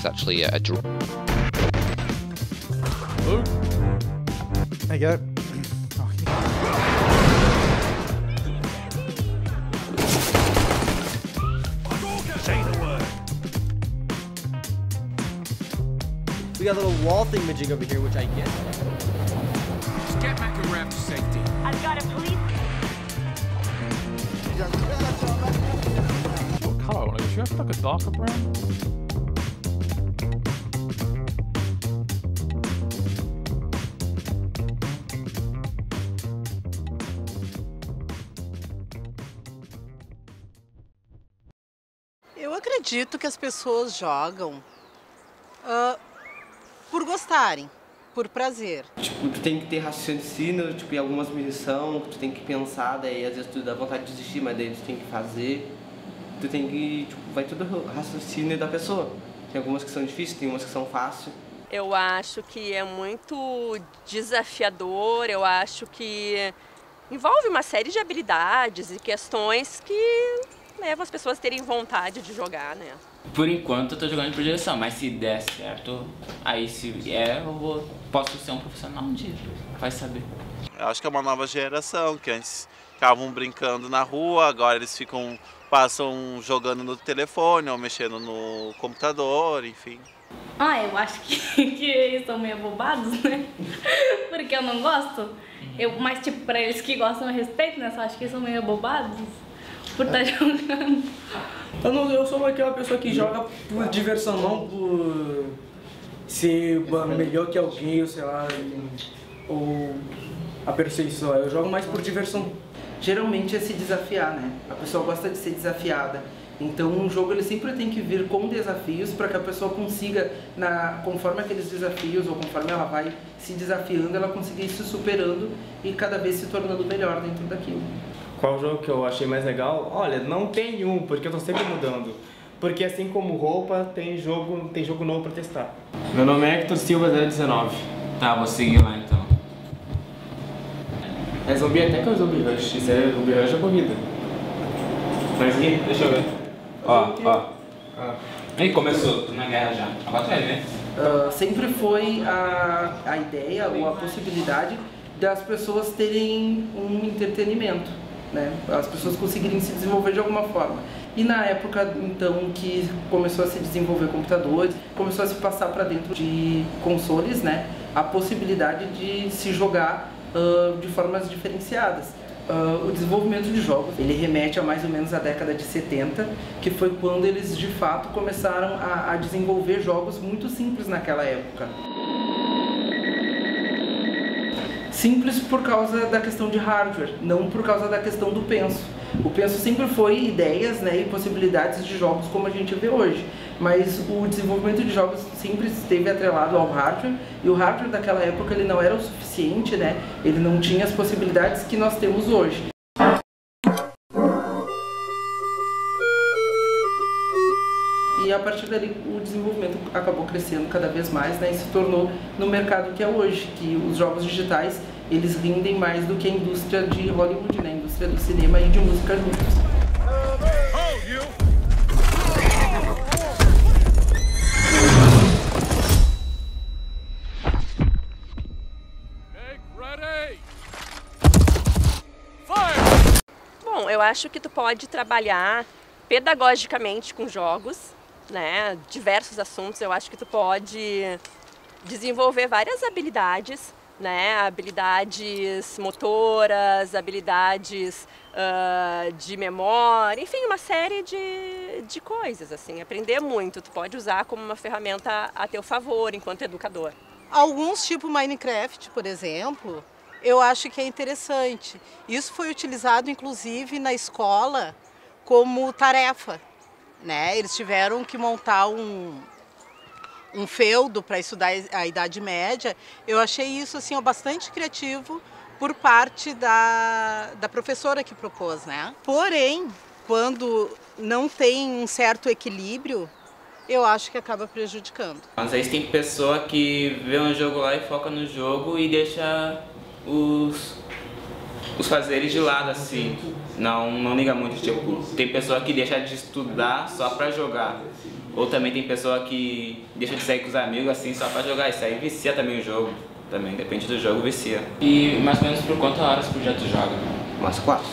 is actually a draw. There you go. We got a little wall thingamajig over here, which I get. Just get back around to safety. I've got a police. What colour I want to go? Should I have like a darker brown? Eu acredito que as pessoas jogam por gostarem, por prazer. Tipo, tu tem que ter raciocínio, tipo, em algumas missões, tu tem que pensar, daí às vezes tu dá vontade de desistir, mas daí tu tem que fazer. Tu tem que, tipo, vai tudo raciocínio da pessoa. Tem algumas que são difíceis, tem umas que são fáceis. Eu acho que é muito desafiador, eu acho que envolve uma série de habilidades e questões que levam as pessoas a terem vontade de jogar, né? Por enquanto eu tô jogando por diversão, mas se der certo, aí se posso ser um profissional um dia, vai saber. Eu acho que é uma nova geração, que antes ficavam brincando na rua, agora eles passam jogando no telefone ou mexendo no computador, enfim. Eu acho que eles são meio bobados, né? Porque eu não gosto. Mas tipo, pra eles que gostam eu respeito, né? Só acho que eles são meio bobados por estar jogando. Eu sou aquela pessoa que joga por diversão, não por ser melhor que alguém, ou sei lá, ou a perseguição. Eu jogo mais por diversão. Geralmente é se desafiar, né? A pessoa gosta de ser desafiada. Então um jogo ele sempre tem que vir com desafios para que a pessoa consiga, conforme aqueles desafios ou conforme ela vai se desafiando, ela consiga ir se superando e cada vez se tornando melhor dentro daquilo. Qual jogo que eu achei mais legal? Olha, não tem um, porque eu tô sempre mudando. Porque assim como roupa, tem jogo novo pra testar. Meu nome é Hector Silva 019. Tá, vou seguir lá então. É Zombie Attack ou Zombie Rush? Isso é Zombie Rush ou corrida? Mas aqui, deixa eu ver. Ó. Aí começou, tô na guerra já. Agora tu vai ver. Sempre foi a ideia ou a possibilidade das pessoas terem um entretenimento, né? As pessoas conseguirem se desenvolver de alguma forma. E na época, então, que começou a se desenvolver computadores, começou a se passar para dentro de consoles, né? A possibilidade de se jogar de formas diferenciadas. O desenvolvimento de jogos, ele remete a mais ou menos a década de 70, que foi quando eles de fato começaram a desenvolver jogos muito simples naquela época. Simples por causa da questão de hardware, não por causa da questão do penso. O penso sempre foi ideias, né, e possibilidades de jogos como a gente vê hoje. Mas o desenvolvimento de jogos sempre esteve atrelado ao hardware, e o hardware daquela época ele não era o suficiente, né? Ele não tinha as possibilidades que nós temos hoje. E a partir dali o desenvolvimento acabou crescendo cada vez mais, né, e se tornou no mercado que é hoje, que os jogos digitais eles rendem mais do que a indústria de Hollywood, né, a indústria do cinema e de música juntos. Bom, eu acho que tu pode trabalhar pedagogicamente com jogos, né? Diversos assuntos. Eu acho que tu pode desenvolver várias habilidades, né? Habilidades motoras, habilidades de memória, enfim, uma série de coisas, assim. Aprender muito, tu pode usar como uma ferramenta a teu favor enquanto educador. Alguns, tipo Minecraft, por exemplo, eu acho que é interessante. Isso foi utilizado, inclusive, na escola como tarefa, né? Eles tiveram que montar um feudo para estudar a Idade Média. Eu achei isso assim, bastante criativo por parte da professora que propôs, né? Porém, quando não tem um certo equilíbrio, eu acho que acaba prejudicando. Mas aí tem pessoa que vê um jogo lá e foca no jogo e deixa os fazeres de lado, assim. Não liga muito, tipo, tem pessoa que deixa de estudar só pra jogar. Ou também tem pessoa que deixa de sair com os amigos, assim, só pra jogar. Isso aí vicia também o jogo. Também, depende do jogo, vicia. E mais ou menos por quantas horas por dia tu joga? Umas 4.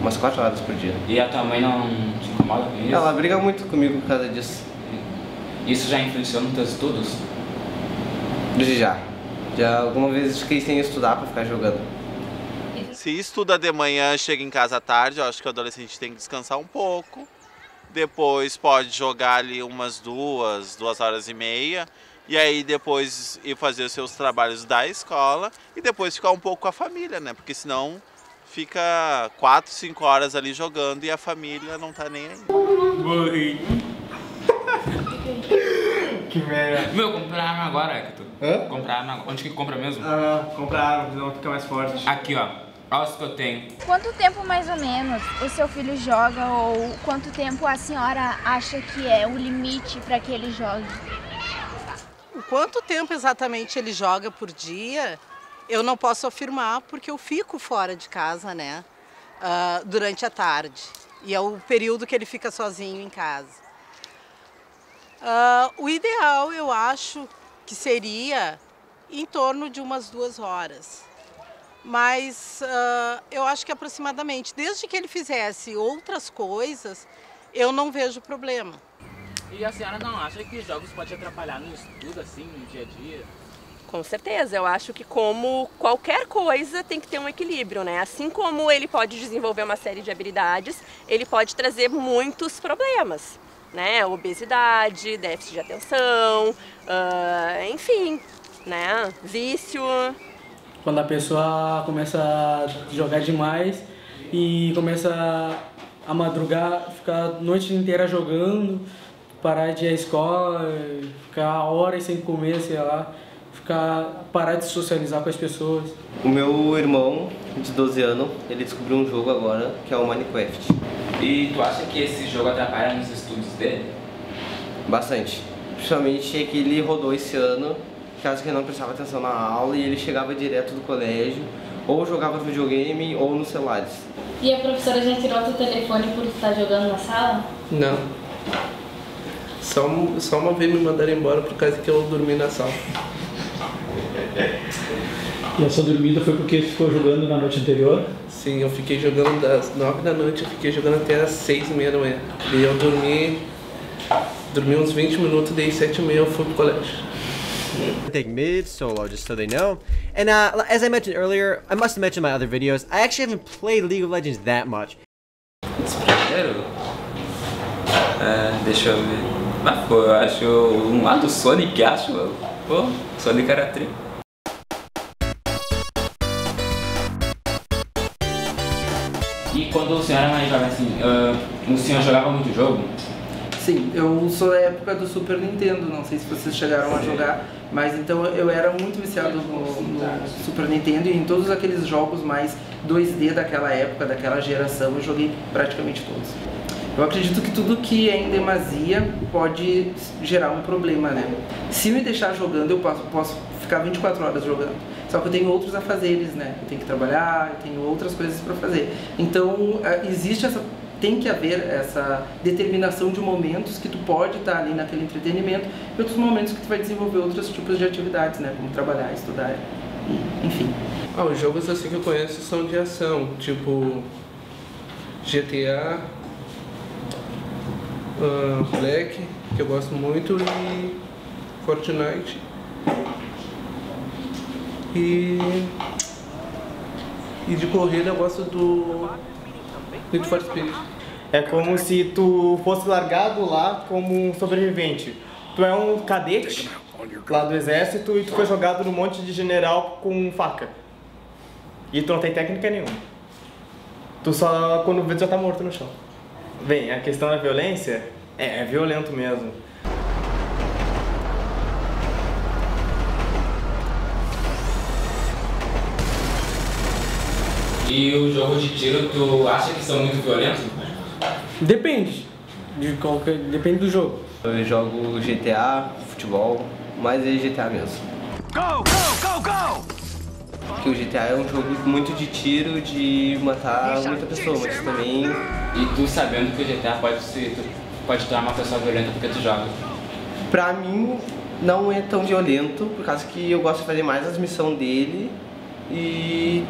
Umas 4 horas por dia. E a tua mãe não te incomoda com isso? Ela briga muito comigo por causa disso. Isso já influenciou nos teus estudos? Já alguma vez fiquei sem estudar pra ficar jogando. Se estuda de manhã, chega em casa à tarde, eu acho que o adolescente tem que descansar um pouco. Depois pode jogar ali umas 2 horas e meia. E aí depois ir fazer os seus trabalhos da escola. E depois ficar um pouco com a família, né? Porque senão fica 4, 5 horas ali jogando e a família não tá nem aí. Que merda. Meu, comprar arma agora, Hector. Hã? Comprar arma agora. Onde que compra mesmo? Comprar arma, senão fica mais forte. Aqui, ó. Olha os que eu tenho. Quanto tempo mais ou menos o seu filho joga ou quanto tempo a senhora acha que é o limite para que ele jogue? O quanto tempo exatamente ele joga por dia, eu não posso afirmar porque eu fico fora de casa, né? Durante a tarde. E é o período que ele fica sozinho em casa. O ideal, eu acho, que seria em torno de umas 2 horas. Mas eu acho que aproximadamente, desde que ele fizesse outras coisas, eu não vejo problema. E a senhora não acha que jogos podem atrapalhar no estudo, assim, no dia a dia? Com certeza, eu acho que como qualquer coisa tem que ter um equilíbrio, né? Assim como ele pode desenvolver uma série de habilidades, ele pode trazer muitos problemas, né? Obesidade, déficit de atenção, enfim, né? Vício. Quando a pessoa começa a jogar demais e começa a madrugar, ficar a noite inteira jogando, parar de ir à escola, ficar horas sem comer, sei lá, parar de socializar com as pessoas. O meu irmão, de 12 anos, ele descobriu um jogo agora, que é o Minecraft. E tu acha que esse jogo atrapalha nos estudos dele? Bastante. Principalmente é que ele rodou esse ano, caso que ele não prestava atenção na aula e ele chegava direto do colégio, ou jogava videogame ou nos celulares. E a professora já tirou teu telefone por estar jogando na sala? Não. Só uma vez me mandaram embora por causa que eu dormi na sala. E a sua dormida foi porque ficou jogando na noite anterior? Sim, eu fiquei jogando das 9 da noite, eu fiquei jogando até as 6h30 da manhã. E eu dormi uns 20 minutos, daí 7h30 eu fui pro colégio. Take mid solo just so they know. And as I mentioned earlier, I must have mentioned in my other videos, I actually haven't played League of Legends that much. Primeiro? Deixa eu ver. Mas pô, eu acho um lado do Sonic, acho. Pô, Sonic era tri. E quando o senhor era mais jovem, assim, o senhor jogava muito jogo? Sim, eu sou da época do Super Nintendo, não sei se vocês chegaram a jogar, mas então eu era muito viciado no Super Nintendo e em todos aqueles jogos mais 2D daquela época, daquela geração, eu joguei praticamente todos. Eu acredito que tudo que é em demasia pode gerar um problema, né? Se me deixar jogando, eu posso ficar 24 horas jogando. Só que eu tenho outros afazeres, né? Eu tenho que trabalhar, eu tenho outras coisas para fazer. Então, tem que haver essa determinação de momentos que tu pode estar ali naquele entretenimento e outros momentos que tu vai desenvolver outros tipos de atividades, né? Como trabalhar, estudar, enfim. Os jogos assim que eu conheço são de ação, tipo GTA, Black, que eu gosto muito, e Fortnite. E de corrida eu gosto do Need for Speed. É como se tu fosse largado lá como um sobrevivente. Tu é um cadete lá do exército e tu foi jogado num monte de general com faca. E tu não tem técnica nenhuma. Tu só, quando vê, tu já tá morto no chão. Bem, a questão da violência é violento mesmo. E o jogo de tiro, tu acha que são muito violentos? Depende. Depende do jogo. Eu jogo GTA, futebol, mas é GTA mesmo. Go, go, go, go! porque o GTA é um jogo muito de tiro, de matar muita pessoa, mas também... E tu sabendo que o GTA pode tornar uma pessoa violenta porque tu joga? Pra mim, não é tão violento, por causa que eu gosto de fazer mais as missões dele e...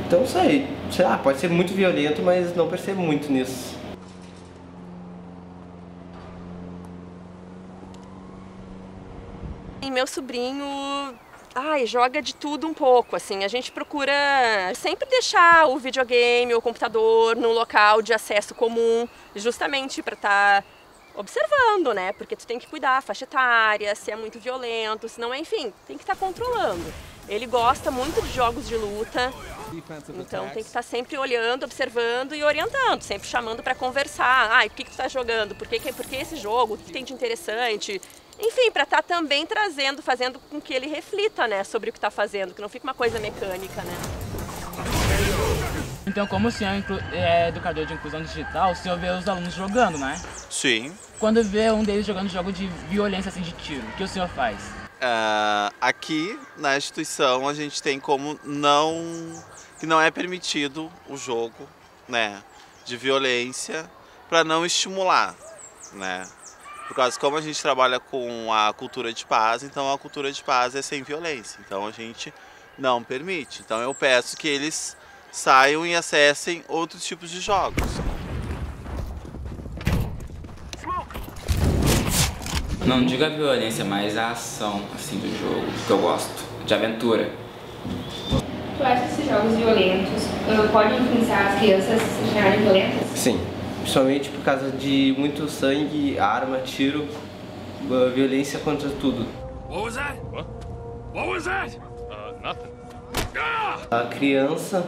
Então, sei lá, pode ser muito violento, mas não percebo muito nisso. E meu sobrinho, joga de tudo um pouco, assim, a gente procura sempre deixar o videogame ou o computador num local de acesso comum, justamente para estar observando, né, porque tu tem que cuidar a faixa etária, se é muito violento, se não é, enfim, tem que estar controlando. Ele gosta muito de jogos de luta, então tem que estar sempre olhando, observando e orientando, sempre chamando para conversar. O que tu está jogando? Por que esse jogo? O que tem de interessante? Enfim, para estar também fazendo com que ele reflita, né, sobre o que está fazendo, que não fique uma coisa mecânica, né. Então, como o senhor é educador de inclusão digital, o senhor vê os alunos jogando, né? Sim. Quando vê um deles jogando jogo de violência, assim, de tiro, o que o senhor faz? Aqui na instituição a gente tem como que não é permitido o jogo, né, de violência para não estimular, né? Por causa como a gente trabalha com a cultura de paz, então a cultura de paz é sem violência, então a gente não permite. Então eu peço que eles saiam e acessem outros tipos de jogos. Não digo a violência, mas a ação assim, do jogo, que eu gosto, de aventura. Tu acha que esses jogos violentos podem influenciar as crianças a se tornarem violentas? Sim, principalmente por causa de muito sangue, arma, tiro, violência contra tudo. What was that? What was that? Nothing. A criança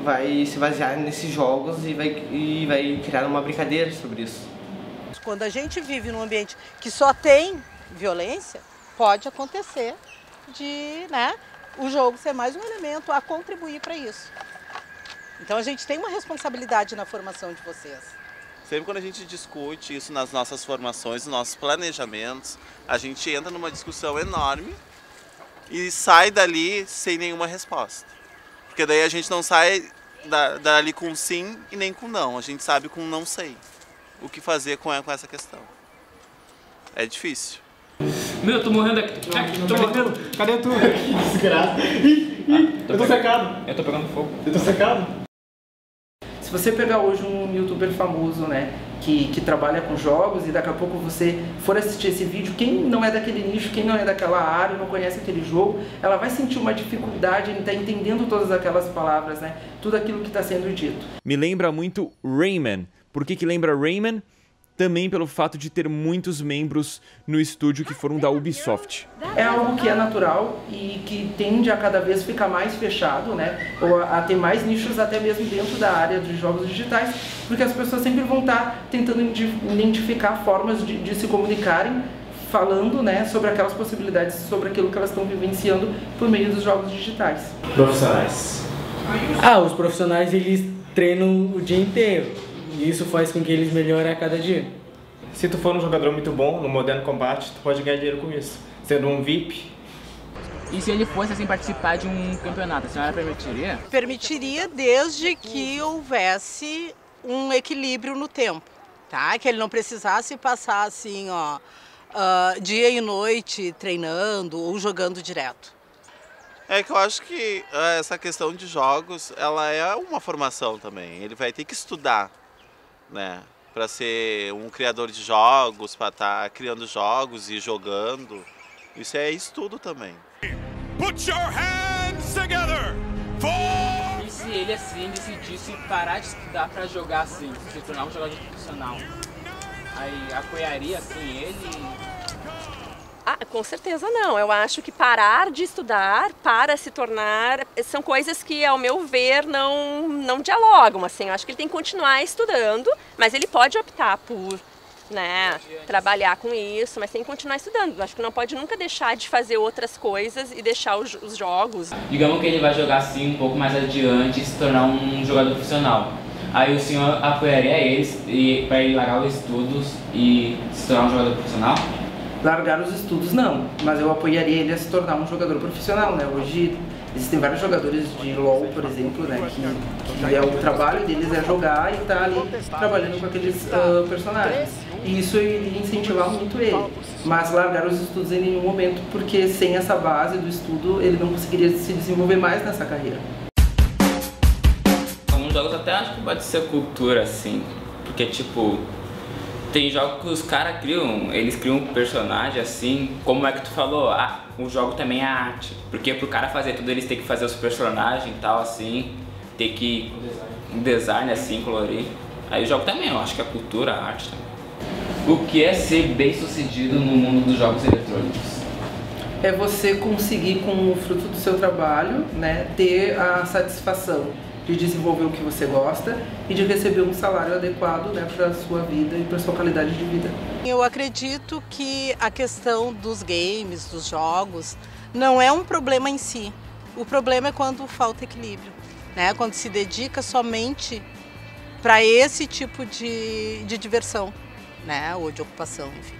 vai se basear nesses jogos e vai criar uma brincadeira sobre isso. Quando a gente vive num ambiente que só tem violência, pode acontecer de, o jogo ser mais um elemento a contribuir para isso. Então a gente tem uma responsabilidade na formação de vocês. Sempre quando a gente discute isso nas nossas formações, nos nossos planejamentos, a gente entra numa discussão enorme e sai dali sem nenhuma resposta. Porque daí a gente não sai dali com sim e nem com não, a gente sabe com não sei o que fazer com essa questão. É difícil. Meu, eu tô morrendo aqui. Tô morrendo. Cadê tu? Que desgraça. Eu tô secado. Eu tô pegando fogo. Eu tô secado. Se você pegar hoje um youtuber famoso, né, que trabalha com jogos e daqui a pouco você for assistir esse vídeo, quem não é daquele nicho, quem não é daquela área, não conhece aquele jogo, ela vai sentir uma dificuldade em estar entendendo todas aquelas palavras, né, tudo aquilo que está sendo dito. Me lembra muito Rayman. Por que lembra Rayman? Também pelo fato de ter muitos membros no estúdio que foram da Ubisoft. É algo que é natural e que tende a cada vez ficar mais fechado, né? Ou a ter mais nichos até mesmo dentro da área de jogos digitais, porque as pessoas sempre vão estar tentando identificar formas de se comunicarem, falando, né, sobre aquelas possibilidades, sobre aquilo que elas estão vivenciando por meio dos jogos digitais. Profissionais. Os profissionais eles treinam o dia inteiro. E isso faz com que eles melhorem a cada dia. Se tu for um jogador muito bom no Modern Combat, tu pode ganhar dinheiro com isso. Sendo um VIP. E se ele fosse assim participar de um campeonato, a senhora permitiria? Permitiria desde que houvesse um equilíbrio no tempo, tá? Que ele não precisasse passar assim, dia e noite treinando ou jogando direto. É que eu acho que essa questão de jogos, ela é uma formação também. Ele vai ter que estudar, né, para ser um criador de jogos, para estar criando jogos e jogando. Isso é estudo também. Put your hands together E se ele assim decidisse parar de estudar para jogar assim, se tornar um jogador profissional, aí apoiaria assim ele? Com certeza não. Eu acho que parar de estudar para se tornar... São coisas que, ao meu ver, não dialogam. Assim. Eu acho que ele tem que continuar estudando, mas ele pode optar por, né, trabalhar com isso, mas tem que continuar estudando. Eu acho que não pode nunca deixar de fazer outras coisas e deixar os jogos. Digamos que ele vai jogar assim um pouco mais adiante e se tornar um jogador profissional. Aí o senhor apoiaria eles para ele largar os estudos e se tornar um jogador profissional? Largar os estudos não, mas eu apoiaria ele a se tornar um jogador profissional, né? Hoje Existem vários jogadores de LoL, por exemplo, né, que o trabalho deles é jogar e tá ali trabalhando com aqueles personagens. E isso iria incentivar muito ele. Mas largar os estudos em nenhum momento, porque sem essa base do estudo ele não conseguiria se desenvolver mais nessa carreira. Alguns jogos até acho que pode ser cultura, assim, porque tipo, tem jogos que os caras eles criam um personagem assim, como é que tu falou, o jogo também é arte, porque pro cara fazer tudo eles têm que fazer os personagens e tal, assim, ter que um design assim, colorir. Aí o jogo também, eu acho que é cultura, a arte também. O que é ser bem sucedido no mundo dos jogos eletrônicos? É você conseguir, com o fruto do seu trabalho, né, ter a satisfação de desenvolver o que você gosta e de receber um salário adequado, né, para a sua vida e para a sua qualidade de vida. Eu acredito que a questão dos games, dos jogos, não é um problema em si. O problema é quando falta equilíbrio, né, quando se dedica somente para esse tipo de diversão, né, ou de ocupação, enfim.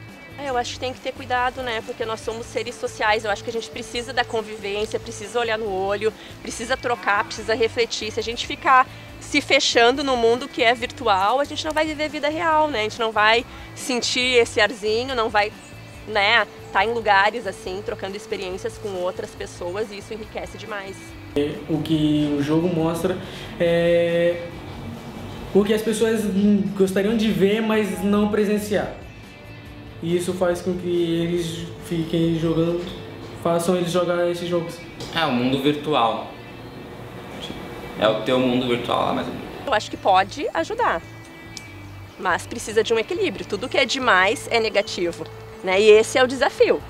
Eu acho que tem que ter cuidado, né, porque nós somos seres sociais, eu acho que a gente precisa da convivência, precisa olhar no olho, precisa trocar, precisa refletir. Se a gente ficar se fechando no mundo que é virtual, a gente não vai viver a vida real, né, a gente não vai sentir esse arzinho, não vai, né, estar em lugares assim, trocando experiências com outras pessoas, e isso enriquece demais. O que o jogo mostra é o que as pessoas gostariam de ver, mas não presenciar. E isso faz com que eles fiquem jogando, façam eles jogar esses jogos. É o mundo virtual. É o teu mundo virtual lá, mais ou menos. Eu acho que pode ajudar, mas precisa de um equilíbrio. Tudo que é demais é negativo, né? E esse é o desafio.